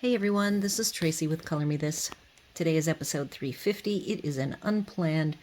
Hey everyone, this is Tracy with Color Me This. Today is episode 350. It is an unplanned,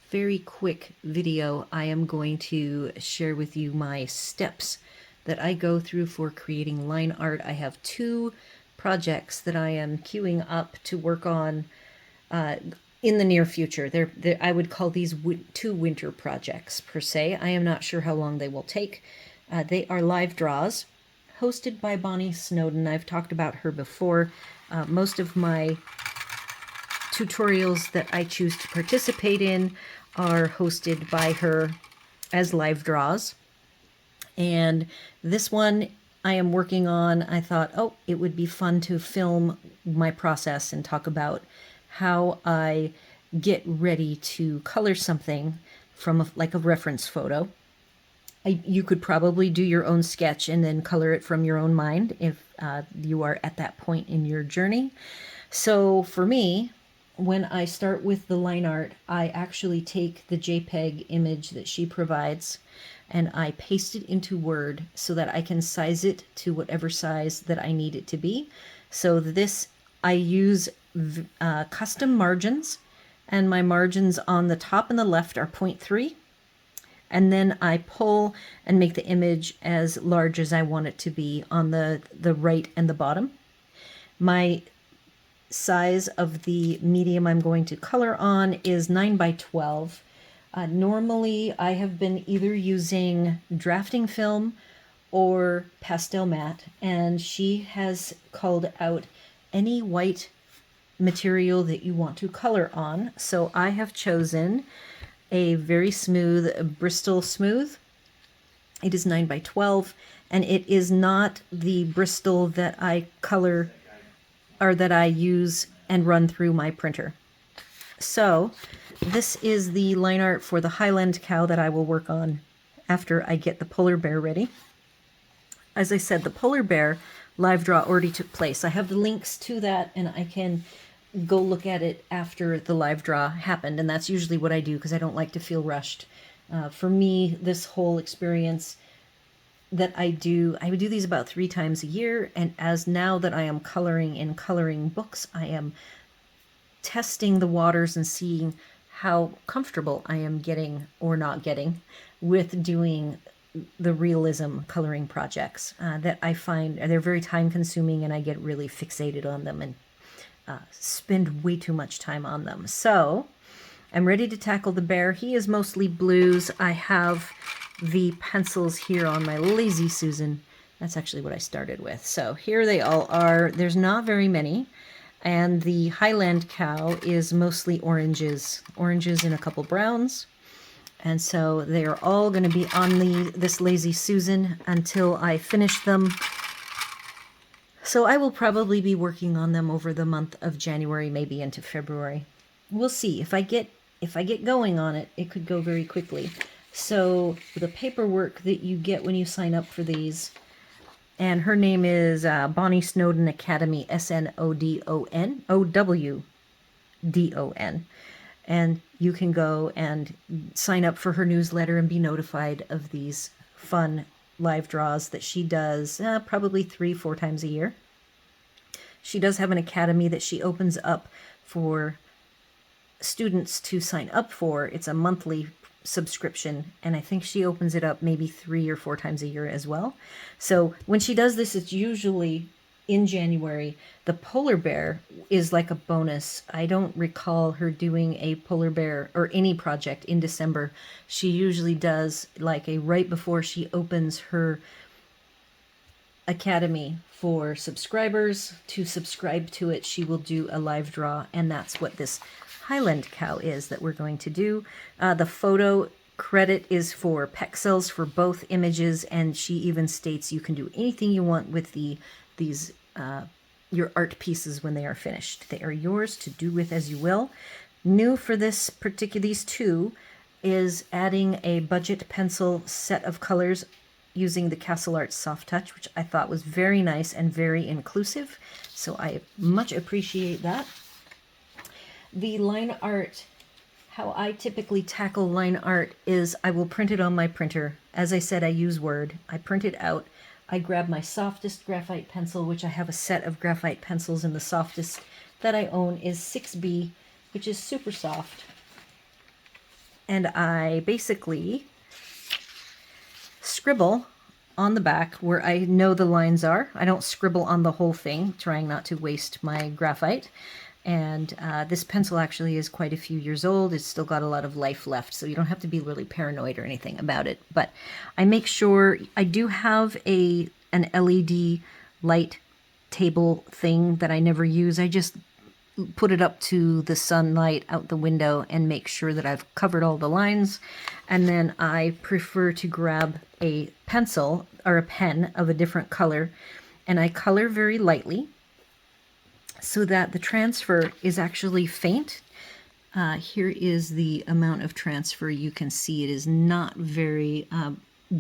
very quick video. I am going to share with you my steps that I go through for creating line art. I have two projects that I am queuing up to work on in the near future. I would call these two winter projects per se. I am not sure how long they will take. They are live draws hosted by Bonny Snowdon. I've talked about her before. Most of my tutorials that I choose to participate in are hosted by her as live draws. And this one I am working on, I thought, oh, it would be fun to film my process and talk about how I get ready to color something from like a reference photo. You could probably do your own sketch and then color it from your own mind if you are at that point in your journey. So for me, when I start with the line art, I actually take the JPEG image that she provides and I paste it into Word so that I can size it to whatever size that I need it to be. So this, I use custom margins, and my margins on the top and the left are 0.3. And then I pull and make the image as large as I want it to be on the right and the bottom. My size of the medium I'm going to color on is 9 by 12. Normally I have been either using drafting film or pastel matte, and she has called out any white material that you want to color on. So I have chosen a very smooth Bristol Smooth. It is 9 by 12, and it is not the Bristol that I color or that I use and run through my printer. So this is the line art for the Highland cow that I will work on after I get the polar bear ready. As I said, the polar bear live draw already took place. I have the links to that, and I can go look at it after the live draw happened, and that's usually what I do because I don't like to feel rushed. For me, this whole experience that I would do these about 3 times a year, and as now that I am coloring in coloring books, I am testing the waters and seeing how comfortable I am getting or not getting with doing the realism coloring projects that I find they're very time consuming, and I get really fixated on them and spend way too much time on them. So I'm ready to tackle the bear. He is mostly blues. I have the pencils here on my Lazy Susan. That's actually what I started with. So here they all are. There's not very many. And the Highland cow is mostly oranges and a couple browns. And so they are all going to be on this Lazy Susan until I finish them. So I will probably be working on them over the month of January, maybe into February. We'll see. If I get going on it, it could go very quickly. So the paperwork that you get when you sign up for these, and her name is Bonny Snowdon Academy, Snowdon, OWDON. And you can go and sign up for her newsletter and be notified of these fun live draws that she does probably 3-4 times a year. She does have an academy that she opens up for students to sign up for. It's a monthly subscription, and I think she opens it up maybe 3 or 4 times a year as well. So when she does this, it's usually in January. The polar bear is like a bonus. I don't recall her doing a polar bear or any project in December. She usually does like a right before she opens her academy for subscribers to subscribe to it. She will do a live draw, and that's what this Highland cow is that we're going to do. The photo credit is for pexels for both images, and she even states you can do anything you want with these your art pieces when they are finished. They are yours to do with as you will. New for these two is adding a budget pencil set of colors using the Castle Art Soft Touch, which I thought was very nice and very inclusive. So I much appreciate that. The line art, how I typically tackle line art is I will print it on my printer. As I said, I use Word. I print it out. I grab my softest graphite pencil, which I have a set of graphite pencils, and the softest that I own is 6B, which is super soft. And I basically scribble on the back where I know the lines are. I don't scribble on the whole thing, trying not to waste my graphite. And this pencil actually is quite a few years old. It's still got a lot of life left, so you don't have to be really paranoid or anything about it. But I make sure I do have an LED light table thing that I never use. I just put it up to the sunlight out the window and make sure that I've covered all the lines. And then I prefer to grab a pencil or a pen of a different color, and I color very lightly so that the transfer is actually faint. Here is the amount of transfer. You can see it is not very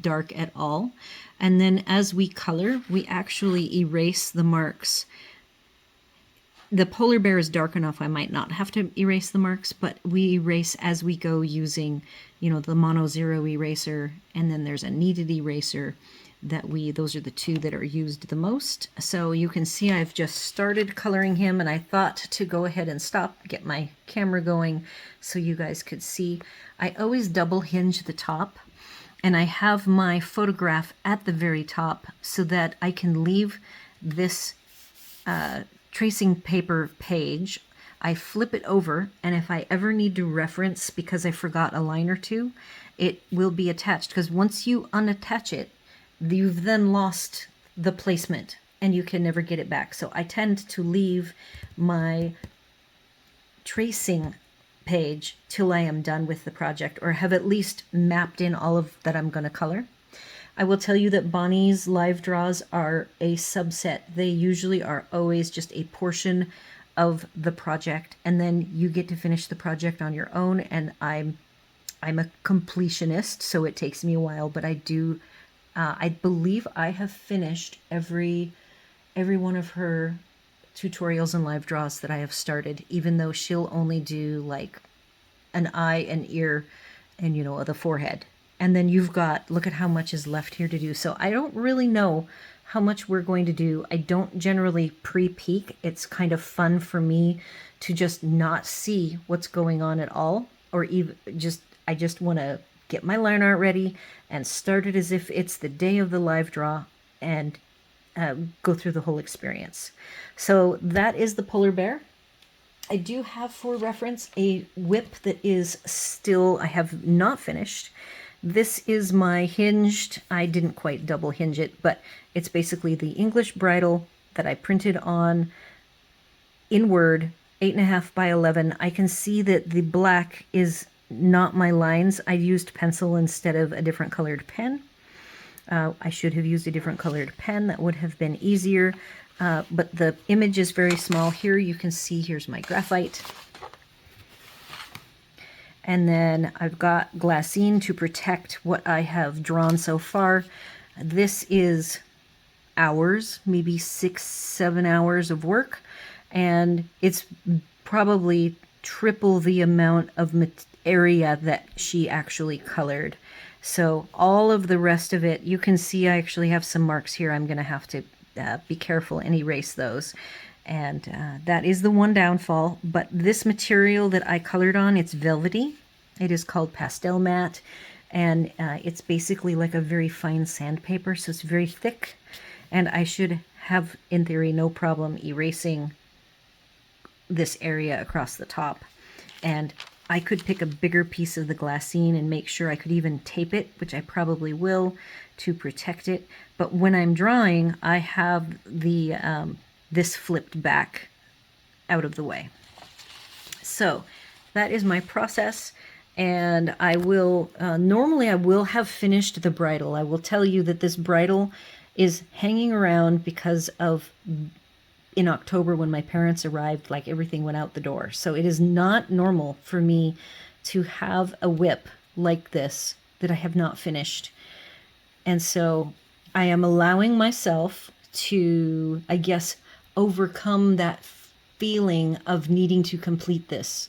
dark at all. And then as we color, we actually erase the marks. The polar bear is dark enough I might not have to erase the marks, but we erase as we go using, the mono zero eraser, and then there's a kneaded eraser those are the two that are used the most. So you can see I've just started coloring him, and I thought to go ahead and stop, get my camera going so you guys could see. I always double hinge the top, and I have my photograph at the very top so that I can leave this tracing paper page. I flip it over, and if I ever need to reference because I forgot a line or two, it will be attached, because once you unattach it, you've then lost the placement and you can never get it back. So I tend to leave my tracing page till I am done with the project, or have at least mapped in all of that I'm going to color. I will tell you that Bonny's live draws are a subset. They usually are always just a portion of the project, and then you get to finish the project on your own. And I'm a completionist, so it takes me a while, but I do. I believe I have finished every one of her tutorials and live draws that I have started, even though she'll only do like an eye, an ear, and the forehead. And then you've got, look at how much is left here to do. So I don't really know how much we're going to do. I don't generally pre-peek. It's kind of fun for me to just not see what's going on at all, or even I just want to get my line art ready and start it as if it's the day of the live draw, and go through the whole experience. So that is the polar bear. I do have, for reference, a whip that is still, I have not finished. This is my hinged, I didn't quite double hinge it, but it's basically the English bridle that I printed on in Word, 8.5 by 11. I can see that the black is not my lines. I used pencil instead of a different colored pen. I should have used a different colored pen. That would have been easier. But the image is very small. Here you can see, here's my graphite. And then I've got glassine to protect what I have drawn so far. This is hours, maybe 6-7 hours of work. And it's probably triple the amount of area that she actually colored. So all of the rest of it, you can see I actually have some marks here. I'm going to have to be careful and erase those. And that is the one downfall. But this material that I colored on, it's velvety. It is called pastel matte. And it's basically like a very fine sandpaper. So it's very thick. And I should have, in theory, no problem erasing this area across the top. And I could pick a bigger piece of the glassine and make sure I could even tape it, which I probably will, to protect it. But when I'm drawing, I have the this flipped back out of the way. So that is my process, and I will, normally I will have finished the bridle. I will tell you that this bridle is hanging around because of, in October when my parents arrived, like everything went out the door. So it is not normal for me to have a whip like this that I have not finished. And so I am allowing myself to, I guess, overcome that feeling of needing to complete this.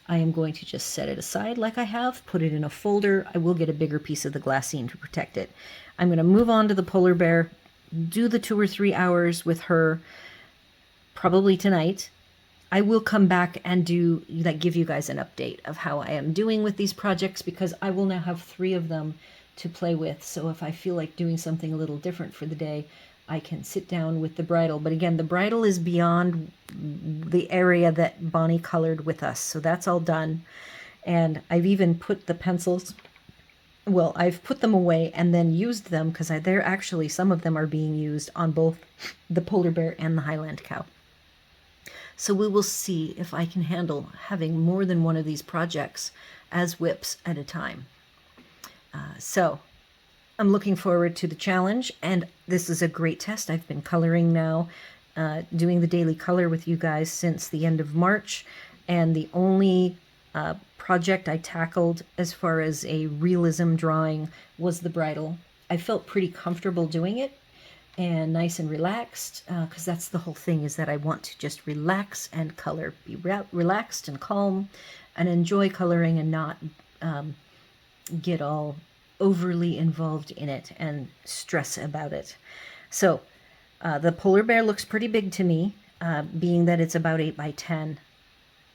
I am going to just set it aside like I have, put it in a folder. I will get a bigger piece of the glassine to protect it. I'm going to move on to the polar bear. do the 2 or 3 hours with her probably tonight. I will come back and give you guys an update of how I am doing with these projects, because I will now have 3 of them to play with. So if I feel like doing something a little different for the day, I can sit down with the bridle. But again, the bridle is beyond the area that Bonnie colored with us. So that's all done. And I've even put the pencils, well, I've put them away and then used them, because they're actually, some of them are being used on both the polar bear and the Highland cow. So we will see if I can handle having more than one of these projects as whips at a time. So I'm looking forward to the challenge, and this is a great test. I've been coloring now, doing the daily color with you guys since the end of March, and the only project I tackled as far as a realism drawing was the bridle. I felt pretty comfortable doing it and nice and relaxed, because that's the whole thing, is that I want to just relax and color, be relaxed and calm and enjoy coloring, and not get all overly involved in it and stress about it. So the polar bear looks pretty big to me, being that it's about 8 by 10,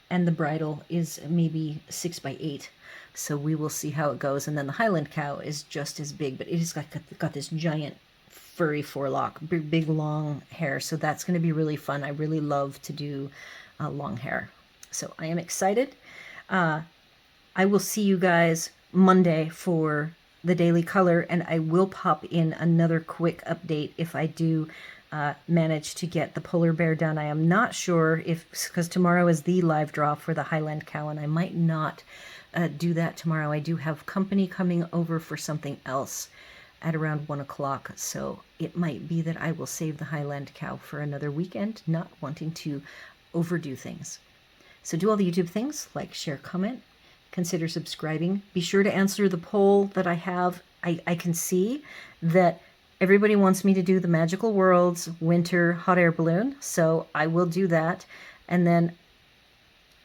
and the bridle is maybe 6 by 8. So we will see how it goes. And then the Highland cow is just as big, but it has got this giant furry forelock, big long hair. So that's going to be really fun. I really love to do long hair. So I am excited. I will see you guys Monday for the daily color, and I will pop in another quick update if I do manage to get the polar bear done. I am not sure if, because tomorrow is the live draw for the Highland cow, and I might not do that tomorrow. I do have company coming over for something else at around 1 o'clock, so it might be that I will save the Highland cow for another weekend, not wanting to overdo things. So do all the YouTube things, like, share, comment, consider subscribing. Be sure to answer the poll that I have. I can see that everybody wants me to do the Magical Worlds Winter Hot Air Balloon, so I will do that, and then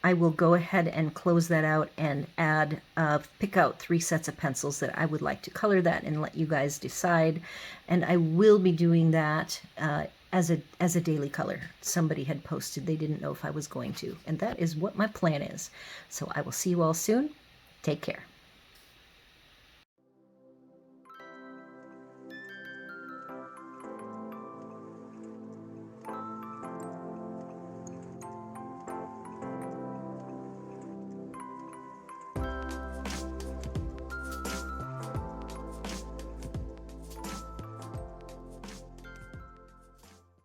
I will go ahead and close that out and add, pick out 3 sets of pencils that I would like to color that, and let you guys decide. And I will be doing that as a daily color. Somebody had posted they didn't know if I was going to, and that is what my plan is. So I will see you all soon. Take care.